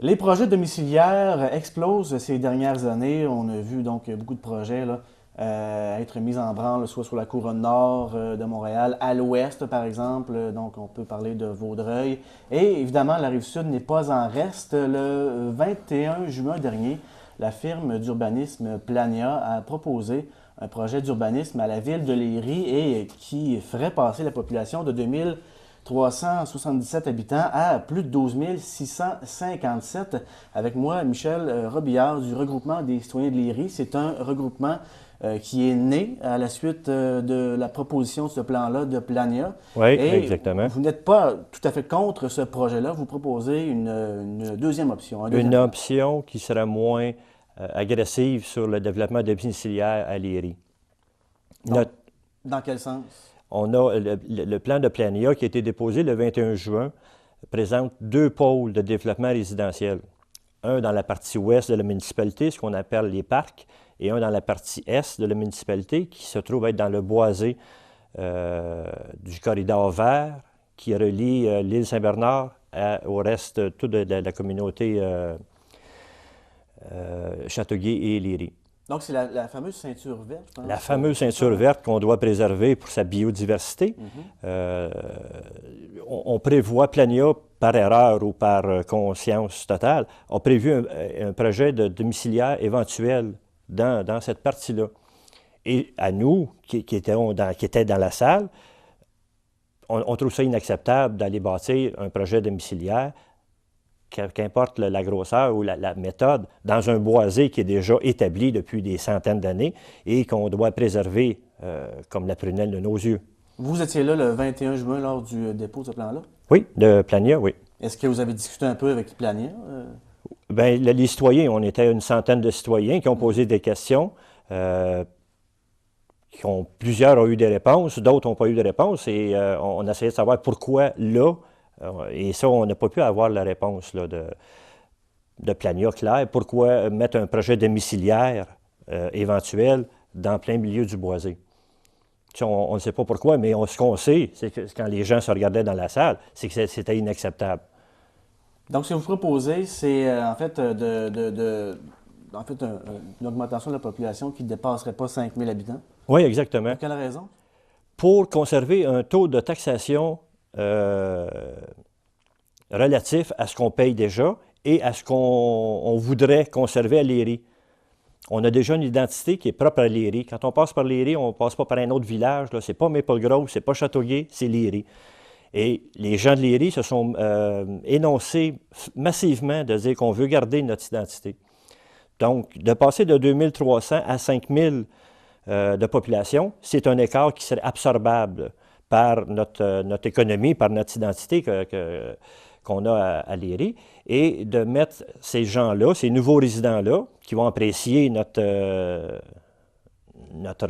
Les projets domiciliaires explosent ces dernières années. On a vu donc beaucoup de projets là, être mis en branle, soit sur la couronne nord de Montréal, à l'ouest par exemple. Donc on peut parler de Vaudreuil. Et évidemment, la Rive-Sud n'est pas en reste. Le 21 juin dernier, la firme d'urbanisme Plania a proposé un projet d'urbanisme à la ville de Léry et qui ferait passer la population de 2377 habitants à plus de 12 657. Avec moi, Michel Robillard du regroupement des citoyens de Léry. C'est un regroupement qui est né à la suite de la proposition de ce plan-là de Plania. Oui, Et exactement. vous n'êtes pas tout à fait contre ce projet-là. Vous proposez une deuxième option, un Une deuxième plan. option qui serait moins agressive sur le développement domiciliaire à Léry. Donc, dans quel sens? On a le plan de Plania qui a été déposé le 21 juin, présente deux pôles de développement résidentiel. Un dans la partie ouest de la municipalité, ce qu'on appelle les parcs, et un dans la partie est de la municipalité, qui se trouve être dans le boisé du corridor vert, qui relie l'île Saint-Bernard au reste tout de la communauté Châteauguay et Léry. Donc, c'est la fameuse ceinture verte, je pense. La fameuse ceinture verte qu'on doit préserver pour sa biodiversité. On prévoit, Plania, par erreur ou par conscience totale, a prévu un projet de domiciliaire éventuel dans cette partie-là. Et à nous, qui étaient dans la salle, on trouve ça inacceptable d'aller bâtir un projet domiciliaire, qu'importe la grosseur ou la méthode, dans un boisé qui est déjà établi depuis des centaines d'années et qu'on doit préserver comme la prunelle de nos yeux. Vous étiez là le 21 juin lors du dépôt de ce plan-là? Oui, de Plania, oui. Est-ce que vous avez discuté un peu avec Plania? Bien, les citoyens, on était une centaine de citoyens qui ont posé des questions. Plusieurs ont eu des réponses, d'autres n'ont pas eu de réponses. Et on essayait de savoir pourquoi là. Et ça, on n'a pas pu avoir la réponse là, de Plania claire. Pourquoi mettre un projet domiciliaire éventuel dans plein milieu du boisé? On ne sait pas pourquoi, mais ce qu'on sait, c'est que quand les gens se regardaient dans la salle, c'est que c'était inacceptable. Donc, ce que vous proposez, c'est en fait, une augmentation de la population qui ne dépasserait pas 5 000 habitants. Oui, exactement. Pour quelle raison? Pour conserver un taux de taxation relatif à ce qu'on paye déjà et à ce qu'on voudrait conserver à Léry. On a déjà une identité qui est propre à Léry. Quand on passe par Léry, on ne passe pas par un autre village. Ce n'est pas Maple-Grove, ce n'est pas Châteauguay, c'est Léry. Et les gens de Léry se sont énoncés massivement de dire qu'on veut garder notre identité. Donc, de passer de 2300 à 5000 de population, c'est un écart qui serait absorbable par notre économie, par notre identité qu'on a à Léry, et de mettre ces gens-là, ces nouveaux résidents-là, qui vont apprécier notre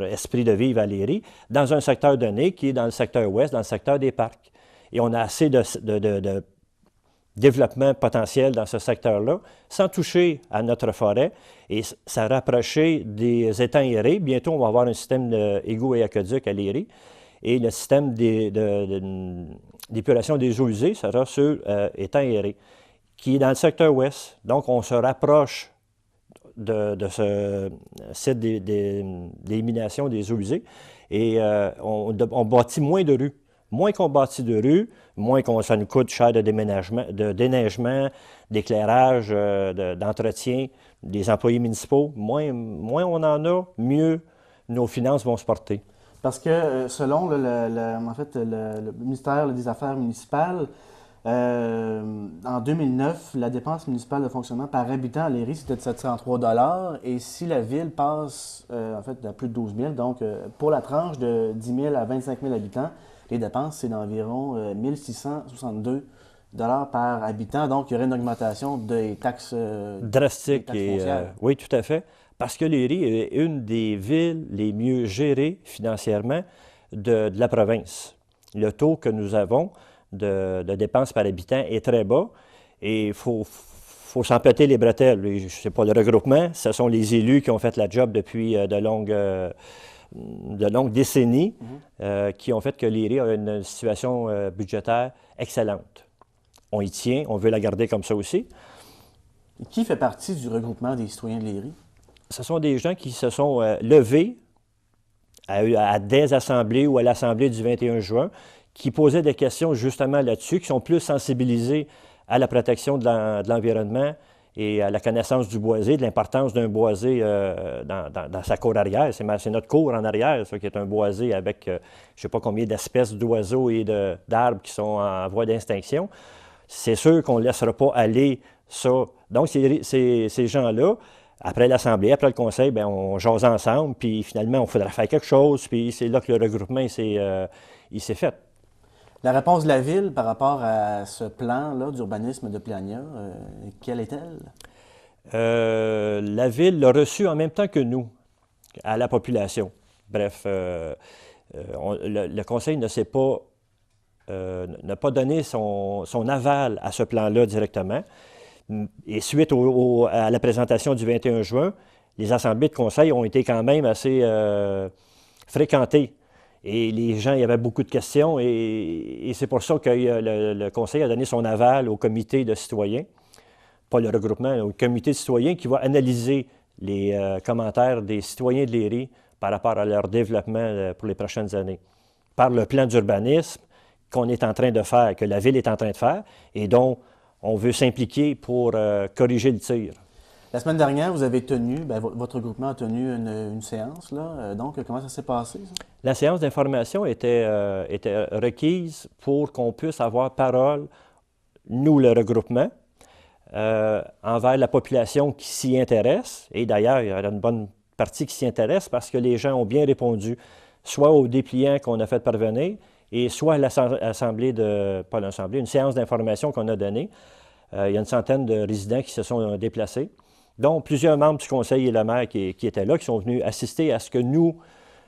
esprit de vivre à Léry, dans un secteur donné qui est dans le secteur ouest, dans le secteur des parcs. Et on a assez de développement potentiel dans ce secteur-là, sans toucher à notre forêt, et ça rapprocher des étangs aérés. Bientôt, on va avoir un système d'égouts et aqueducs à Léry. Et le système d'épuration des eaux usées sera sur étang aéré, qui est dans le secteur ouest. Donc, on se rapproche de ce site d'élimination des eaux usées et on bâtit moins de rues. Moins qu'on bâtit de rues, moins ça nous coûte cher de déneigement, d'éclairage, d'entretien des employés municipaux. Moins on en a, mieux nos finances vont se porter. Parce que selon le ministère des Affaires municipales, en 2009, la dépense municipale de fonctionnement par habitant à Léry, c'était de 703 $. Et si la ville passe à plus de 12 000, donc pour la tranche de 10 000 à 25 000 habitants, les dépenses, c'est d'environ 1 662 $ par habitant. Donc, il y aurait une augmentation des taxes drastique. Des taxes oui, tout à fait. Parce que Léry est une des villes les mieux gérées financièrement de la province. Le taux que nous avons de dépenses par habitant est très bas et il faut s'en péter les bretelles. Ce n'est pas le regroupement, ce sont les élus qui ont fait la job depuis de longues décennies qui ont fait que Léry a une situation budgétaire excellente. On y tient, on veut la garder comme ça aussi. Et qui fait partie du regroupement des citoyens de Léry? Ce sont des gens qui se sont levés à des assemblées ou à l'Assemblée du 21 juin, qui posaient des questions justement là-dessus, qui sont plus sensibilisés à la protection de l'environnement et à la connaissance du boisé, de l'importance d'un boisé dans sa cour arrière. C'est notre cour en arrière, ça, qui est un boisé avec je ne sais pas combien d'espèces d'oiseaux et d'arbres qui sont en voie d'extinction. C'est sûr qu'on ne laissera pas aller ça. Donc, ces gens-là, après l'Assemblée, après le Conseil, bien, on jase ensemble, puis finalement, on faudra faire quelque chose, puis c'est là que le regroupement il s'est fait. La réponse de la Ville par rapport à ce plan-là d'urbanisme de Plania, quelle est-elle? La Ville l'a reçu en même temps que nous, à la population. Bref, le Conseil n'a pas donné son aval à ce plan-là directement. Et suite à la présentation du 21 juin, les assemblées de conseil ont été quand même assez fréquentées. Et les gens, il y avait beaucoup de questions et c'est pour ça que le conseil a donné son aval au comité de citoyens, pas le regroupement, au comité de citoyens qui va analyser les commentaires des citoyens de Léry par rapport à leur développement pour les prochaines années. Par le plan d'urbanisme qu'on est en train de faire, que la Ville est en train de faire et dont on veut s'impliquer pour corriger le tir. La semaine dernière, vous avez tenu, votre groupement a tenu une séance, là. Donc, comment ça s'est passé, ça? La séance d'information était requise pour qu'on puisse avoir parole, nous, le regroupement, envers la population qui s'y intéresse. Et d'ailleurs, il y a une bonne partie qui s'y intéresse parce que les gens ont bien répondu, soit au dépliant qu'on a fait parvenir, et soit à l'assemblée pas l'assemblée, une séance d'information qu'on a donnée. Il y a une centaine de résidents qui se sont déplacés, dont plusieurs membres du conseil et le maire qui étaient là, qui sont venus assister à ce que nous,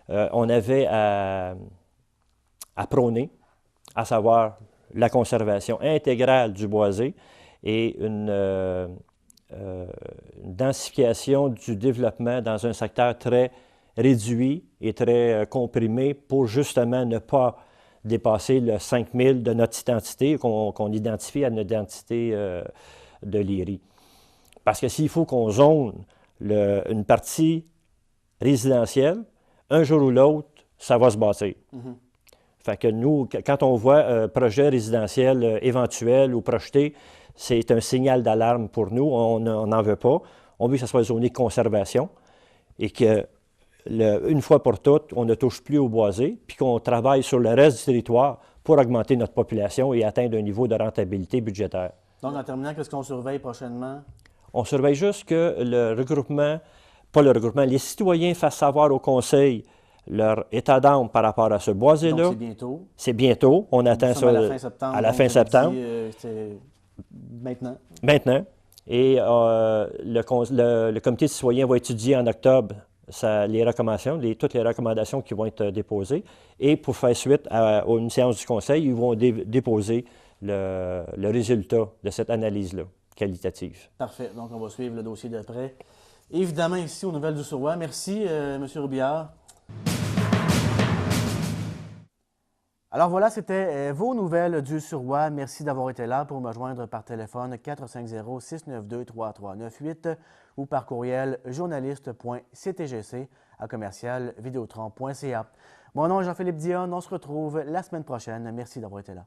on avait à prôner, à savoir la conservation intégrale du boisé et une densification du développement dans un secteur très réduit et très comprimé pour justement ne pas dépasser le 5000 de notre identité, qu'on identifie à notre identité de Léry. Parce que s'il faut qu'on zone une partie résidentielle, un jour ou l'autre, ça va se bâtir. Mm-hmm. Fait que nous, quand on voit un projet résidentiel éventuel ou projeté, c'est un signal d'alarme pour nous. On n'en veut pas. On veut que ça soit zoné de conservation et que une fois pour toutes, on ne touche plus au boisé, puis qu'on travaille sur le reste du territoire pour augmenter notre population et atteindre un niveau de rentabilité budgétaire. Donc, en terminant, qu'est-ce qu'on surveille prochainement? On surveille juste que le regroupement, pas le regroupement, les citoyens fassent savoir au Conseil leur état d'âme par rapport à ce boisé-là. Donc, c'est bientôt? C'est bientôt. On attend ça à la fin septembre. C'est maintenant? Maintenant. Et le comité de citoyens va étudier en octobre les recommandations, toutes les recommandations qui vont être déposées. Et pour faire suite à une séance du Conseil, ils vont déposer le résultat de cette analyse-là, qualitative. Parfait. Donc, on va suivre le dossier de près. Évidemment, ici, aux Nouvelles du Sur-Roi. Merci, M. Robillard. Alors voilà, c'était vos Nouvelles du Sur-Roi. Merci d'avoir été là. Pour me joindre par téléphone 450-692-3398 ou par courriel journaliste.ctgc@vidéotron.ca. Mon nom est Jean-Philippe Dionne. On se retrouve la semaine prochaine. Merci d'avoir été là.